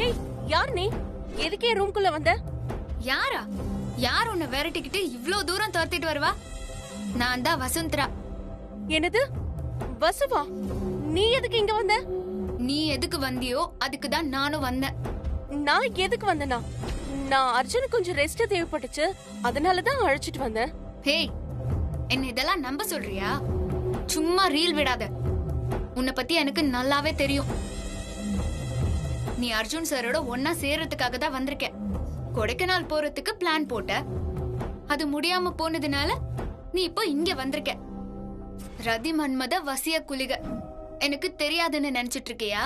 ஏய், யார் நீ? எதுக்கே ரூம்குள்ள வந்த? யாரா? யார் உன்னை விரட்டிக்கிட்டு இவ்ளோ தூரம் துரத்திட்டு வருவா? நான் தான் வசுந்தரா. என்னது வசுவா? நீ எதுக்கு இங்க வந்த? நீ எதுக்கு வந்தியோ அதுக்கு தான் நானும் வந்தேன். நான் எதுக்கு வந்தனா? நான் அர்ஜுனுக்கு கொஞ்சம் ரெஸ்ட் தேவைப்பட்டுச்சு, அதனாலதான் அழைச்சிட்டு வந்தேன். ஹேய், என்ன இதெல்லாம் நம்ப சொல்றியா? சும்மா ரீல் விடாத. உன்னை பத்தி எனக்கு நல்லாவே தெரியும். நீ அர்ஜுன் சாரோட ஒன்னா சேர்றதுக்காக தான் வந்திருக்க. கொடைக்கானல் போறதுக்கு பிளான் போட்ட, அது முடியாம போனதுனால நீ இப்போ இங்க வந்திருக்க. ரதி மன்மத வசிய குலிக எனக்கு தெரியாதுன்னு நினைச்சிட்டு இருக்கியா?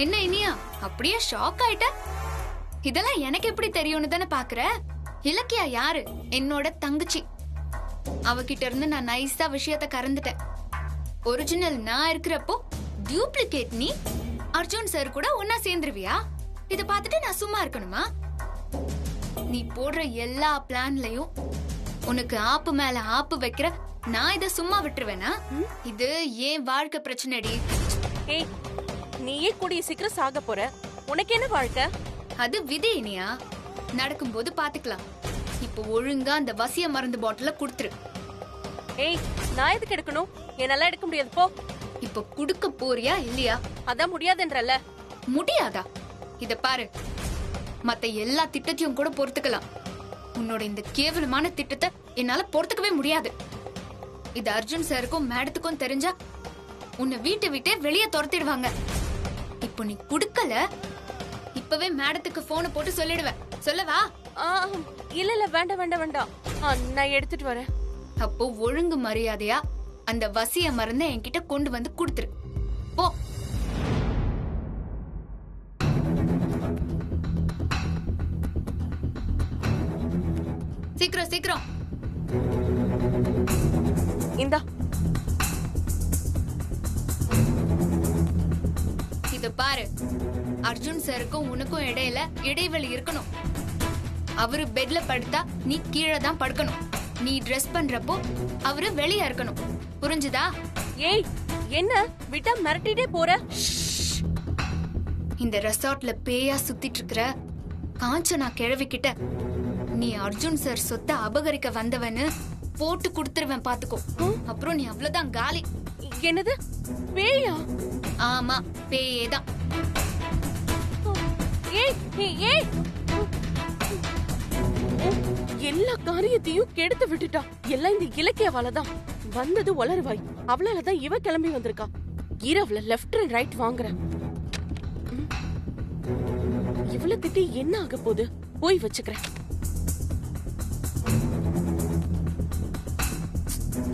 என்ன இனியா அப்படியே ஷாக் ஆயிட்ட? இதெல்லாம் எனக்கு எப்படி தெரியும்னு தானே பாக்குற? இலக்கியா யாரு? என்னோட தங்கச்சி. அவகிட்ட இருந்து நான் நைஸா விஷயத்த கறந்துட்டேன். ஒரிஜினல் நான் இருக்கிறப்போ டியூப்ளிகேட் நீ அர்ஜுன் சார் கூட ஒன்னா சேர்ந்துருவியா? இத பார்த்துட்டு நான் சும்மா இருக்கணுமா? நீ போடுற எல்லா பிளான்லயும் உனக்கு ஆப்பு மேல ஆப்பு வைக்கிற நான் இத சும்மா விட்டுருவேனா? இது ஏன் வாழ்க்கை பிரச்சனைடி. ஏய், நீயே கூடிய சீக்கிரம் சாக போற. உனக்கு என்ன வாழ்க்கை? அது விதி இனியா. நடக்கும்போது பாத்துக்கலாம். இப்போ ஒழுங்கா அந்த வசிய மருந்து பாட்டில குடுத்துரு. ஏய், நான் எதுக்கு எடுக்கணும்? என்னால எடுக்க முடியாது, போ. இப்போ குடுக்க போறியா இல்லையா? அதான் முடியாதுன்றல. முடியாதா? இத பாரு, மத்த எல்லா திட்டத்தையும் கூட பொறுத்துக்கலாம். உன்னோட இந்த கேவலமான திட்டத்தை என்னால பொறுத்துக்கவே முடியாது. இது அர்ஜுன் சாருக்கும் மேடத்துக்கும் தெரிஞ்சா உன்னை வீட்டை விட்டே வெளியே துரத்திடுவாங்க. இப்போ நீ குடுக்கல, இப்பவே மேடத்துக்கு போனை போட்டு சொல்லிடுவேன். சொல்லவா? இல்ல இல்ல, வேண்டாம் வேண்டாம் வேண்டாம். நான் எடுத்துட்டு வரேன். அப்போ ஒழுங்கு மரியாதையா அந்த வசிய மருந்த என்கிட்ட கொண்டு வந்து கொடுத்துரு. போ. சீக்கிரம் சீக்கிரம். இந்தா. இத பாரு, அர்ஜுன் சாருக்கும் உனக்கும் இடையில இடைவெளி இருக்கணும். அவரு பெட்ல படுத்தா நீ கீழே தான் படுக்கணும். நீ ட்ரெஸ் பண்றப்போ அவரு வெளியா இருக்கணும். புரிஞ்சுதா? ஏய், என்ன விட்டா மிரட்டிட்டே போற? இந்த ரெசார்ட்ல பேயா சுத்திட்டு இருக்கிற காஞ்சனா கிழவிக்கிட்ட நீ அர்ஜுன் சார் சொத்தை அபகரிக்க வந்தவன்னு போட்டு குடுத்துருவேன், பாத்துக்கோ. அப்புறம் நீ அவ்வளவுதான் காலி. என்னது பேயா? ஆமா, பேயேதான். ஏய் ஏய், எல்லா காரியத்தையும் கெடுத்து விட்டுட்டா. எல்லாம் இந்த இலக்கியவாலதான். வந்தது வளருவாய், அவளாலதான் இவ கிளம்பி வந்திருக்கா. இரவுல லெஃப்ட் அண்ட் ரைட் வாங்குறேன். இவ்வளவு திட்டி என்ன ஆக போகுது? போய் வச்சுக்கிறேன்.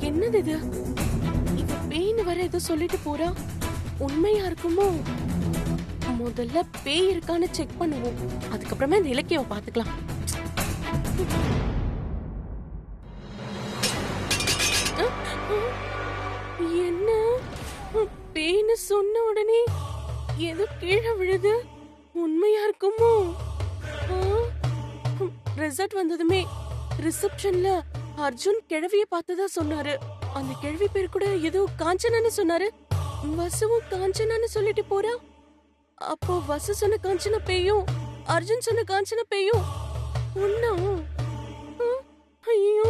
என்னது இது? இவ பேய்னு வர ஏதோ சொல்லிட்டு போறா. உண்மையா இருக்குமோ? முதல்ல பேய் இருக்கான்னு செக் பண்ணுவோம், அதுக்கப்புறமா இந்த இலக்கியம் பாத்துக்கலாம். என்ன பேய்னு சொன்ன உடனே ஏதோ கீழே விழுது. உண்மையா இருக்குமோ? ரிசல்ட் வந்ததுமே ரிசப்ஷன்ல அர்ஜுன் கிழவிய பார்த்ததா சொன்னாரு. அந்த கிழவி பேர் கூட ஏதோ காஞ்சனான்னு சொன்னாரு. வசுவும் காஞ்சனான்னு சொல்லிட்டு போறா. அப்போ வசு சொன்ன காஞ்சனா பேயும் அர்ஜுன் சொன்ன காஞ்சனா பேயும் ஒண்ணா? ஐயோ,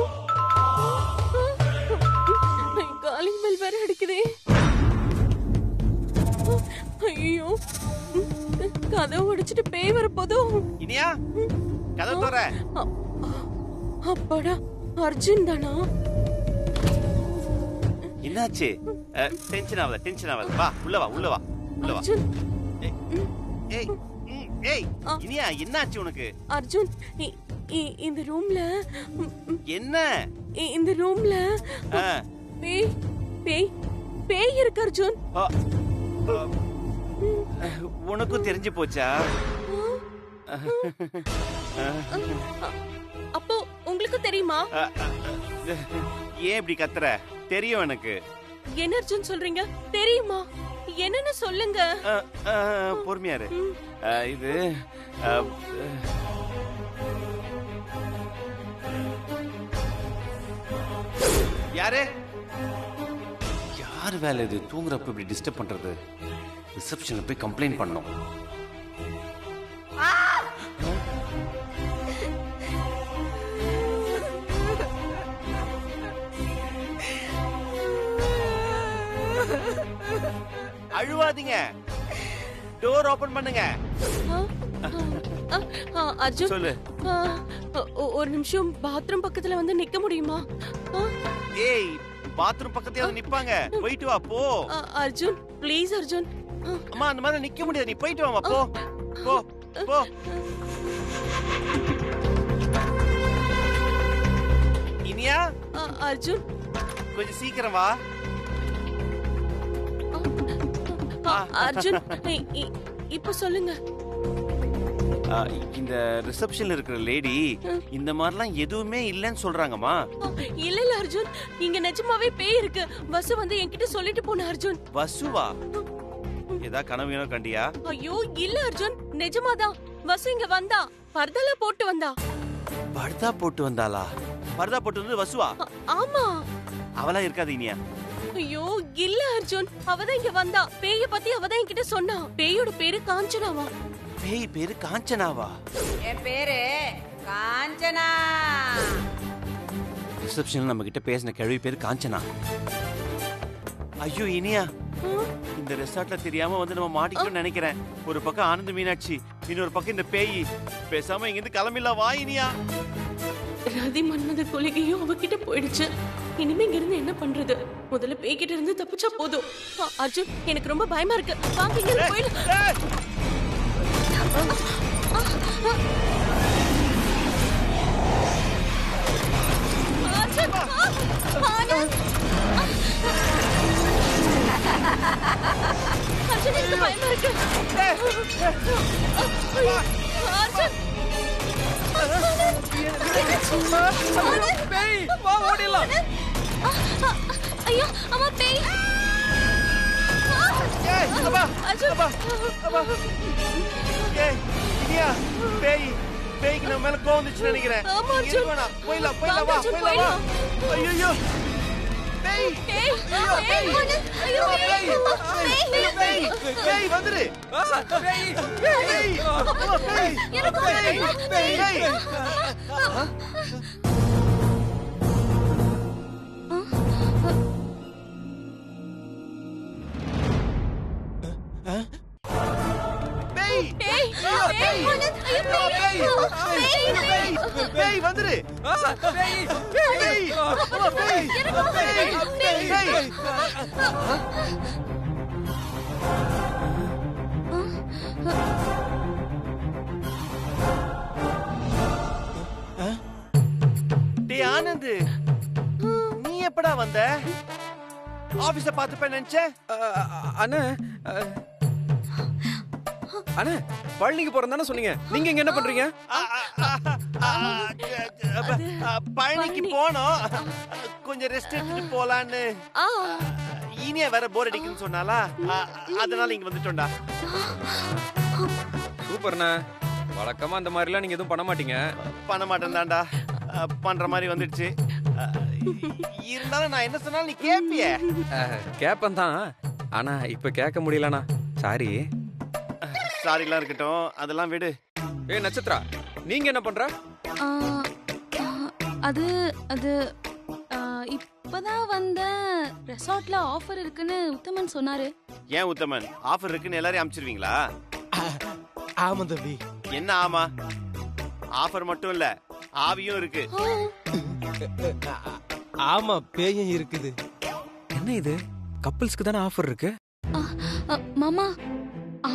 காலிங் பெல் வேற அடிக்குதே. ஐயோ, கதவு உடைச்சிட்டு பேய் வர போதும். இனியா, கதவு தோற. அப்பாடா, அர்ஜுன் தானா? என்னாச்சு? டென்ஷன் ஆகாத. வா, உள்ள வா, உள்ள வா, உள்ள வா. ஏய் ஏய், இனியா, என்னாச்சு உனக்கு? அர்ஜுன், இந்த ரூம்ல என்ன? இந்த ரூம்ல பேய் பேய் பேய் இருக்கு அர்ஜுன். உனக்கும் தெரிஞ்சு போச்சா? அப்போ உங்களுக்கு தெரியுமா? ஏன் இப்படி கத்துற? தெரியும் எனக்கு. என்ன அர்ஜுன் சொல்றீங்க? தெரியுமா? என்னன்னு சொல்லுங்க. பொறுமையா இரு. இது யாரு? யார் வேலை இது? தூங்குறப்ப இப்படி டிஸ்டர்ப் பண்றது? ரிசப்ஷன்ல போய் கம்ப்ளைண்ட் பண்ணோம். அழுவாதீங்க, டோர் ஓபன் பண்ணுங்க. அர்ஜுன் சொல்லு. ஒரு நிமிஷம் பாத்ரூம் பக்கத்துல வந்து நிக்க முடியுமா? ஏய், பாத்ரூம் பக்கத்துல வந்து நிப்பாங்க, போயிட்டு வா போ. அர்ஜுன் ப்ளீஸ் அர்ஜுன். அம்மா அந்த மாதிரி நிக்க முடியாது, நீ போயிட்டு வாமா, போ போ போ. இனியா, அர்ஜுன் கொஞ்சம் சீக்கிரம் வா. அர்ஜுன் இப்ப சொல்லுங்க. இந்த ரிசப்ஷன்ல இருக்கிற லேடி இந்த மாதிரிலாம் எதுவுமே இல்லைன்னு சொல்றாங்கம்மா. இல்ல இல்ல அர்ஜுன், இங்க நிஜமாவே பேய் இருக்கு. வசு வந்து என்கிட்ட சொல்லிட்டு போன அர்ஜுன். வசுவா? ஏதா கனவுனோ கண்டியா? ஐயோ இல்ல அர்ஜுன், நிஜமாதான். வசு இங்க வந்தா, பர்தால போட்டு வந்தா. பர்தா போட்டு வந்தாளா? பர்தா போட்டு வந்து வசுவா? ஆமா. அவளா இருக்காது இனியா. ஐயோ இல்ல அர்ஜுன், அவதான் இங்க வந்தா. பேய பத்தி அவதான் என்கிட்ட சொன்னா. பேயோட பேரு காஞ்சனாவா. பேய் பேரு காஞ்சனாவா? என் பேரு காஞ்சனா. ரிசப்ஷன்ல நம்ம கிட்ட பேசின கேள்வி பேரு காஞ்சனா. ஐயோ இனியா, இந்த ரெசார்ட்ல தெரியாம வந்து நம்ம மாட்டிக்கணும்னு நினைக்கிறேன். ஒரு பக்கம் ஆனந்த மீனாட்சி, இன்னொரு பக்கம் இந்த பேய். பேசாம இங்க இருந்து கிளம்பிடலாம், வா இனியா. ரதி மன்மத கொலிகையும் அவகிட்ட போயிடுச்சு. இனிமே இங்க இருந்து என்ன பண்றது? முதல்ல பேய்கிட்ட இருந்து தப்பிச்சா போதும். அர்ஜுன் எனக்கு ரொம்ப பயமா இருக்கு, வாங்க இங்க இருந்து போயிடலாம். அர்ஜுன் எனக்கு பயமா இருக்கு. ஐயோ அம்மா பேய். இனியா, பேய் பேய்க்கு நம்ம மேல கோவம் வந்துச்சு நினைக்கிறேன். போயிடலாம் போயிடலாம், வா போயிடலாம் வா. ஐயோ பேய் பேய் பேய் பேய் வந்துரு. பேய் பேய் பேய் பேய். பேய் வந்துரு. பேய் பேய் பேய் பேய். டேய் ஆனந்த், நீ எப்படா வந்த? ஆபீஸ பாத்துப்பேன் நினைச்சேன். அண்ணா அண்ணா, பழனிக்கு போறேன்னு சொன்னீங்க. நீங்க இங்க என்ன பண்றீங்க? பழனிக்கு போனோம், கொஞ்சம் ரெஸ்ட் எடுத்துட்டு போலான்னு. இனியா வேற போர் அடிக்குன்னு சொன்னாலா, அதனால இங்க வந்துட்டோம்டா. சூப்பர்ண்ணா. வழக்கமா அந்த மாதிரி எல்லாம் நீங்க எதுவும் பண்ண மாட்டீங்க. பண்ண மாட்டேன் தான்டா, பண்ற மாதிரி வந்துடுச்சு. இருந்தாலும் நான் என்ன சொன்னாலும் நீ கேப்பிய. கேப்பன் தான், ஆனா இப்ப கேட்க முடியலண்ணா. சாரி. சாரிலாம் இருக்கட்டும், அதெல்லாம் விடு. ஏய் நட்சத்திரா, நீங்க என்ன பண்ற? அது அது இப்பதான் வந்த ரெசார்ட்ல ஆஃபர் இருக்குன்னு உத்தமன் சொன்னாரு. ஏன் உத்தமன், ஆஃபர் இருக்குன்னு எல்லாரையும் அனுப்பிச்சிருவீங்களா? ஆமா தம்பி. என்ன ஆமா? ஆஃபர் மட்டும் இல்ல, ஆவியும் இருக்கு. ஆமா, பேயும் இருக்குது. என்ன இது, கப்பிள்ஸ்க்கு தானே ஆஃபர் இருக்கு? மாமா,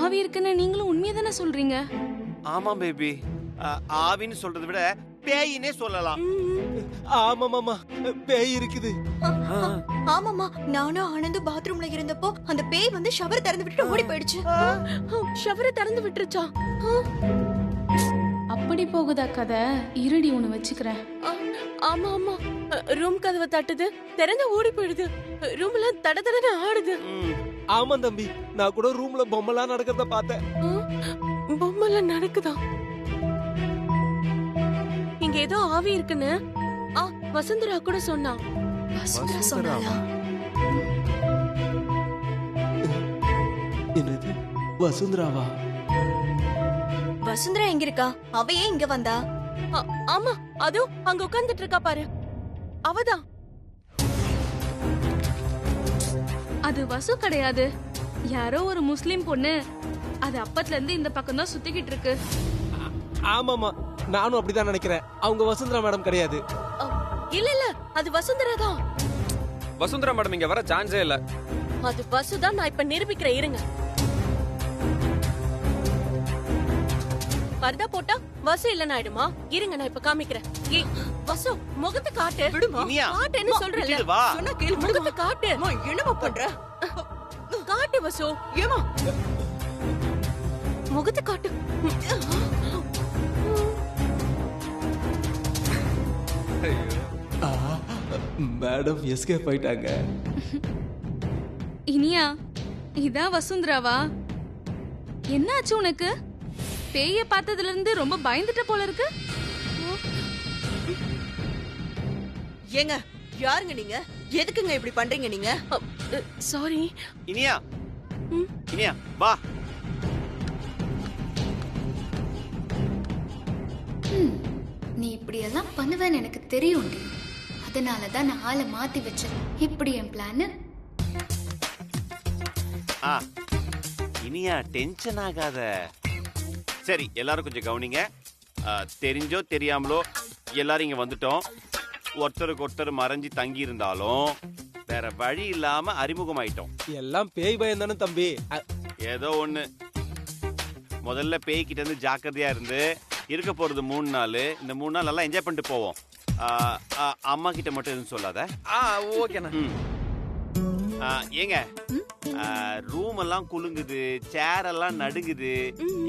ஆவி இருக்குன்னு நீங்களும் உண்மையை தானே சொல்றீங்க? ஆமா பேபி, ஆவின்னு சொல்றதை விட பேயினே சொல்லலாம். ஆமா மாமா, பேய் இருக்குது. ஆமாமா, நானும் ஆனந்து பாத்ரூம்ல இருந்தப்போ அந்த பேய் வந்து ஷவர் திறந்து விட்டுட்டு ஓடி போயிடுச்சு. ஷவரை திறந்து விட்டுருச்சா? அப்படி போகுதா கதை? இருடி ஒண்ணு வச்சுக்கிறேன். ஆமா ஆமா, ரூம் கதவை தட்டுது, திறந்து ஓடி போயிடுது. ரூம்ல தட தடன்னு ஆடுது. ஆமா தம்பி, நான் கூட ரூம்ல பொம்மைலாம் நடக்கிறத பார்த்தேன். பொம்மைலாம் நடக்குதா? இங்க ஏதோ ஆவி இருக்குன்னு வசுந்தரா கூட சொன்னா. வசுந்தரா சொன்னாளா? என்னது வசுந்தராவா? வசுந்தரா எங்க இருக்கா? அவ ஏன் இங்க வந்தா? ஆமா, அதோ அங்க உட்கார்ந்துட்டு இருக்கா பாரு, அவதான். அது வசு கிடையாது, யாரோ ஒரு முஸ்லிம் பொண்ணு. அது அப்பத்துல இருந்து இந்த பக்கம் தான் சுத்திக்கிட்டு இருக்கு. ஆமாமா, நானும் அப்படிதான் நினைக்கிறேன். அவங்க வசுந்தரா மேடம் கிடையாது. இல்ல இல்ல, அது வசுந்தரா தான். வசுந்தரா மேடம் இங்க வர சான்ஸே இல்ல. அது வசுதான், நான் இப்ப நிரூபிக்கிறேன், இருங்க. பர்தா போட்டா வசு இல்லன்னு ஆயிடுமா? இருங்க, நான் இப்ப காமிக்கிறேன். ஏய் வசு, முகத்தை காட்டு. இனியா, காட்டுன்னு சொல்றேன்ல. விட்டுடு வா. சொன்னா கேளு, முகத்தை காட்டு. என்னமா பண்ற? காட்டு வசு. ஏமா முகத்தை காட்டு. மேடம் எஸ்கேப் ஆயிட்டாங்க. இனியா, இதான் வசுந்தராவா? என்னாச்சு உனக்கு? பேய பார்த்ததுல இருந்து ரொம்ப பயந்துட்ட போல இருக்கு. ஏங்க, யாருங்க நீங்க? எதுக்குங்க இப்படி பண்றீங்க நீங்க? சாரி. இனியா, இனியா வா. நீ இப்படி எல்லாம் பண்ணுவேன்னு எனக்கு தெரியும்டி. அதனாலதான் நான் ஆளை மாத்தி வச்சேன். இப்படி என் பிளான். இனியா டென்ஷன் ஆகாத. சரி, எல்லாரும் கொஞ்சம் கவனிங்க. தெரிஞ்சோ தெரியாமலோ எல்லாரும் இங்க வந்துட்டோம். ஒருத்தருக்கு ஒருத்தர் மறைஞ்சு தங்கி இருந்தாலும் வேற வழி இல்லாம அறிமுகமாயிட்டோம். எல்லாம் பேய் பயம் தானே தம்பி. ஏதோ ஒண்ணு. முதல்ல பேய்கிட்ட இருந்து ஜாக்கிரதையா இருந்து, இருக்க போறது 3 நாள். இந்த 3 நாள் நல்லா என்ஜாய் பண்ணிட்டு போவோம். அம்மா கிட்ட மட்டும் எதுவும் சொல்லாத. ஓகேண்ணா. ஏங்க, ரூம் எல்லாம் குலுங்குது, சேர் எல்லாம் நடுங்குது.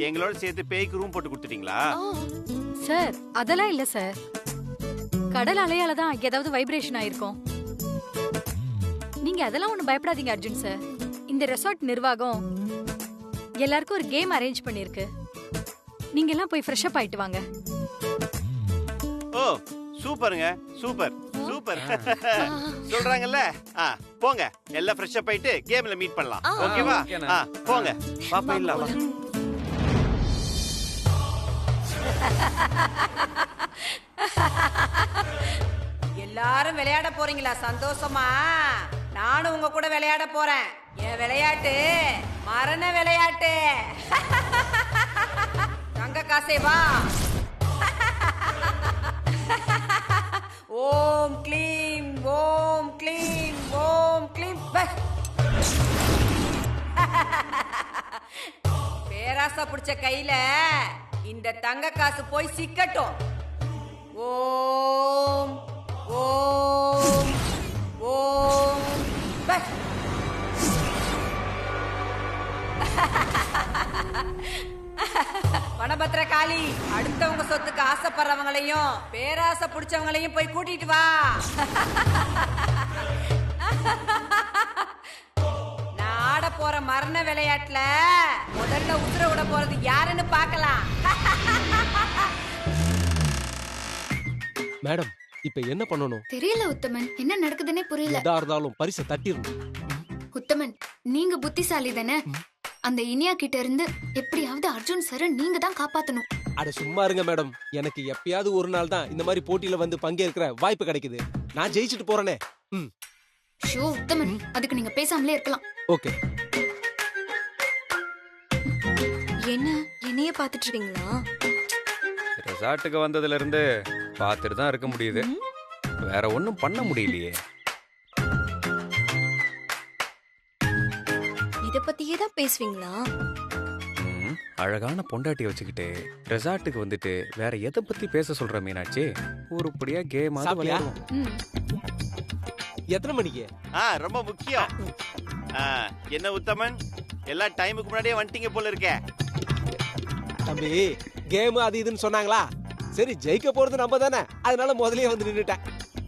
எங்களோட சேர்த்து பேய்க்கு ரூம் போட்டு கொடுத்துட்டீங்களா? சார், அதெல்லாம் இல்ல சார். கடல் அலையால தான் ஏதாவது வைப்ரேஷன் ஆயிருக்கும். நீங்க அதெல்லாம் ஒண்ணும் பயப்படாதீங்க அர்ஜுன் சார். இந்த ரெசார்ட் நிர்வாகம் எல்லாருக்கும் ஒரு கேம் அரேஞ்ச் பண்ணிருக்கு. நீங்க எல்லாம் போய் ஃப்ரெஷ் அப் ஆயிட்டு வாங்க. ஓ சூப்பருங்க, சூப்பர் சூப்பர். சொல்றாங்கல்ல, போங்க எல்லாம் ஃப்ரெஷ் அப் ஆயிட்டு கேம்ல மீட் பண்ணலாம். ஓகேவா? போங்க, பாப்பா இல்ல. எல்லாரும் விளையாட போறீங்களா? சந்தோஷமா? நானும் உங்க கூட விளையாட போறேன். என் விளையாட்டு மரண விளையாட்டு. தங்க காசே வா. ஓம் க்ளீம் ஓம் க்ளீம் ஓம் க்ளீம். பேராசை பிடிச்ச கையில இந்த தங்க காசு போய் சிக்கட்டும். ஓம் ஓம் ஓம். வனபத்ர காளி, அடுத்தவங்க சொத்துக்கு ஆசைப்படுறவங்களையும் பேராசை பிடிச்சவங்களையும் போய் கூட்டிட்டு வா. நான் ஆட போற மரண விளையாட்டுல முதல்ல உதிர விட போறது யாருன்னு பார்க்கலாம். மேடம், இப்ப என்ன பண்ணணும்? தெரியல உத்தமன், என்ன நடக்குதுன்னே புரியல. எதா இருந்தாலும் பரிசை தட்டிடணும். உத்தமன், நீங்க புத்திசாலி தானே? அந்த இனியா கிட்ட இருந்து எப்படியாவது அர்ஜுன் சார் நீங்க தான் காப்பாத்தணும். அட சும்மா இருங்க மேடம். எனக்கு எப்பயாவது ஒரு நாள் தான் இந்த மாதிரி போட்டியில வந்து பங்கேற்கிற வாய்ப்பு கிடைக்குது. நான் ஜெயிச்சிட்டு போறேனே. ஷோ உத்தமன், அதுக்கு நீங்க பேசாமலே இருக்கலாம். ஓகே. என்ன, என்னைய பாத்துட்டு இருக்கீங்களா? ரெசார்ட்டுக்கு வந்ததுல இருந்து பார்த்துட்டு தான் இருக்க முடியுது. வேற ஒண்ணும் பண்ண முடியலையே. இத பத்தியே தான் பேசுவீங்களா? அழகான பொண்டாட்டி வச்சுக்கிட்டு ரெசார்ட்டுக்கு வந்துட்டு வேற எதை பத்தி பேச சொல்ற மீனாட்சி? உருப்படியா கேம் விளையாடுவோம். எத்தனை மணிக்கு? ரொம்ப முக்கியம். என்ன உத்தமன், எல்லா டைமுக்கு முன்னாடியே வந்துட்டீங்க போல இருக்கே. தம்பி, கேம் அது இதுன்னு சொன்னாங்களா? சரி, ஜெயிக்க போறது நம்ம தானே, அதனால முதல்லயே வந்து நின்னுட்டேன்.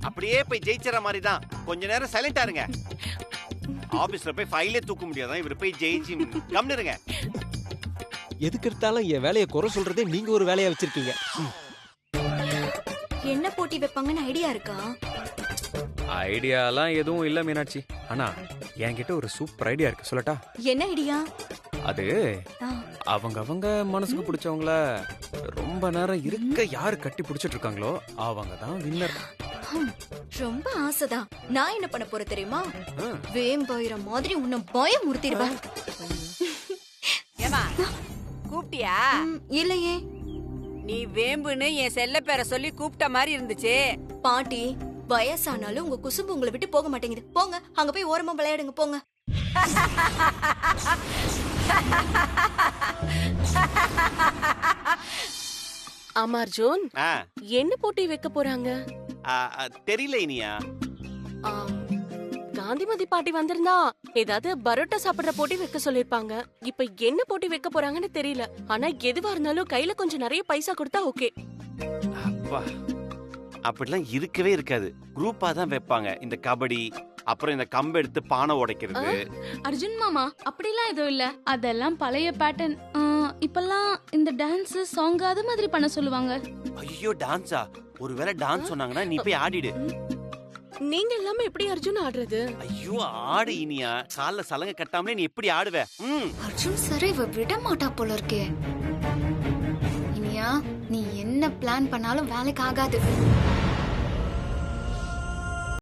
அப்படியே போய் ஜெயிச்சற மாதிரி தான். கொஞ்ச நேரம் சைலண்டா இருங்க. ஆபீஸ்ல போய் ஃபைலே தூக்க முடியாதான், இவர் போய் ஜெயிச்சு கம்னிருங்க. எதுக்கு எடுத்தாலும் என் வேலையை குறை சொல்றதே நீங்க ஒரு வேலையா வச்சிருக்கீங்க. என்ன போட்டி வைப்பாங்கன்னு ஐடியா இருக்கா? ஐடியாலாம் எதுவும் இல்ல மீனாட்சி. ஆனா என்கிட்ட ஒரு சூப்பர் ஐடியா இருக்கு, சொல்லட்டா? என்ன ஐடியா? அது ஆ. அவங்க மனசுக்கு பிடிச்சவங்கள ரொம்ப நேரம் இருக்க யாரு கட்டி பிடிச்சிட்டு இருக்காங்களோ அவங்க தான் வின்னர். ரொம்ப ஆசைதான். நான் என்ன பண்ண போறேன் தெரியுமா? வேம்பாயிரம் மாதிரி உன்னை பயமுறுத்திடுவேன். ஏமா கூப்பிட்டியா? இல்லையே. நீ வேம்புன்னு என் செல்ல பேரை சொல்லி கூப்பிட்ட மாதிரி இருந்துச்சு. பாட்டி, வயசானாலும் உங்க குசும்பு உங்களை விட்டு போக மாட்டேங்குது. போங்க, அங்க போய் ஓரமா விளையாடுங்க போங்க. ஆமா அர்ஜுன், ஆ, என்ன போட்டி வைக்க போறாங்க? தெரியல இனியா. ஆ, காந்திமதி பாட்டி வந்திருந்தா ஏதாவது பரோட்டா சாப்பிடுற போட்டி வைக்க சொல்லிருப்பாங்க. இப்ப என்ன போட்டி வைக்க போறாங்கன்னு தெரியல. ஆனா எதுவா இருந்தாலும் கையில கொஞ்சம் நிறைய பைசா கொடுத்தா ஓகே. அப்பா, அப்படிலாம் இருக்கவே இருக்காது. குரூப்பா தான் வைப்பாங்க. இந்த கபடி, அப்புறம் இந்த கம்பு எடுத்து பானை உடைக்கிறது. அர்ஜுன் மாமா அப்படிலாம் எதுவும் இல்ல. அதெல்லாம் பழைய பேட்டர்ன். இப்பெல்லாம் இந்த டான்ஸ் சாங் அது மாதிரி பண்ண சொல்லுவாங்க. ஐயோ, டான்ஸா? ஒருவேளை டான்ஸ் சொன்னாங்கன்னா நீ போய் ஆடிடு. நீங்க எல்லாமே எப்படி அர்ஜுன் ஆடுறது? ஐயோ, ஆடு இனியா. கால்ல சலங்க கட்டாமலே நீ எப்படி ஆடுவ? அர்ஜுன் சார் இவ விட மாட்டா போல இருக்கே. இனியா, நீ என்ன பிளான் பண்ணாலும் வேலைக்கு ஆகாது.